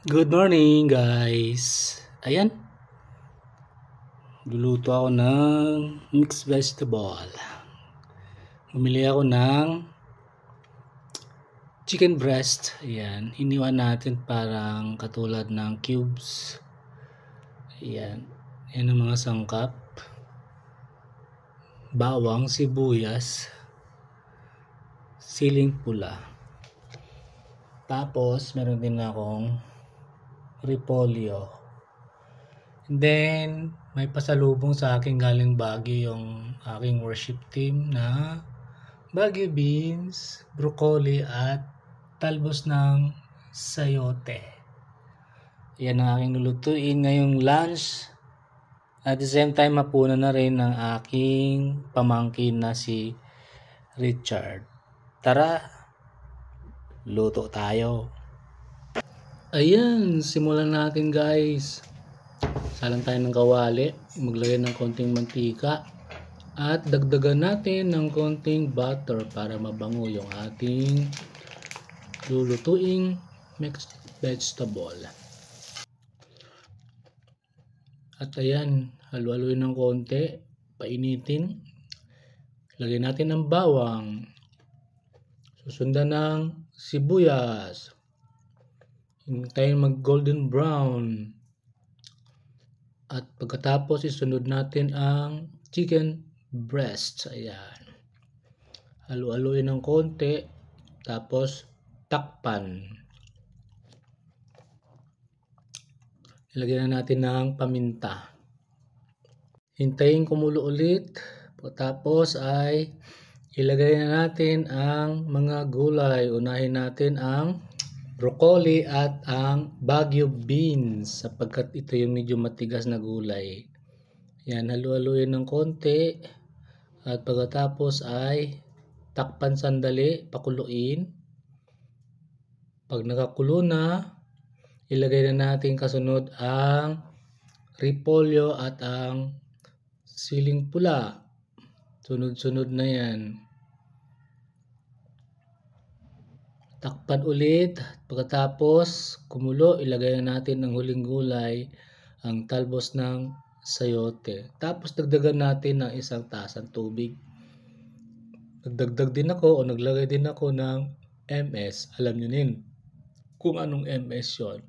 Good morning guys. Ayan, luluto ako ng mixed vegetable. Bumili ako ng chicken breast. Ayan, iniwan natin parang katulad ng cubes. Ayan, yan ang mga sangkap. Bawang, sibuyas, siling pula. Tapos meron din akong repolyo. And then, may pasalubong sa akin galing Baguio yung aking worship team na Baguio beans, broccoli at talbos ng sayote. Yan ang aking lulutuin ngayong lunch. At the same time, mapuna na rin ng aking pamangkin na si Richard. Tara, luto tayo. Ayan, simulan natin guys. Salang tayo ng kawali, maglagay ng konting mantika at dagdagan natin ng konting butter para mabango yung ating lulutuing mixed vegetable. At ayan, halu-haluin ng konti, painitin. Lagay natin ng bawang, susundan ng sibuyas, hintayin mag golden brown. At pagkatapos isunod natin ang chicken breast. Ayan. Halu-haluin ng konti. Tapos takpan. Ilagyan na natin ng paminta. Hintayin kumulo ulit. Pagkatapos ay ilagay na natin ang mga gulay. Unahin natin ang broccoli at ang Baguio beans sapagkat ito yung medyo matigas na gulay. Yan, halu-haluin ng konti at pagkatapos ay takpan sandali, pakuluin. Pag nakakulo na, ilagay na natin kasunod ang repolyo at ang siling pula. Sunod-sunod na yan. Takpan ulit. Pagkatapos kumulo, ilagay na natin ang huling gulay, ang talbos ng sayote. Tapos dagdagan natin ng isang tasang tubig. Nagdagdag din ako o naglagay din ako ng MS. Alam nyo din kung anong MS yon.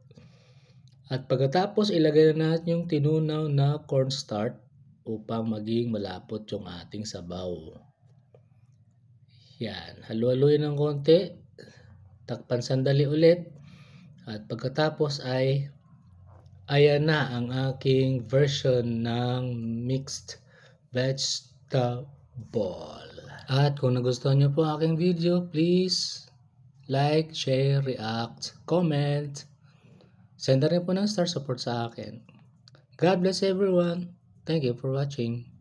At pagkatapos ilagay na natin yung tinunaw na cornstarch upang maging malapot yung ating sabaw. Yan. Halu-haluin ng konti. Takpan sandali ulit at pagkatapos ay ayan na ang aking version ng mixed vegetable. At kung nagustuhan nyo po aking video, please like, share, react, comment. Send na rin po ng star support sa akin. God bless everyone. Thank you for watching.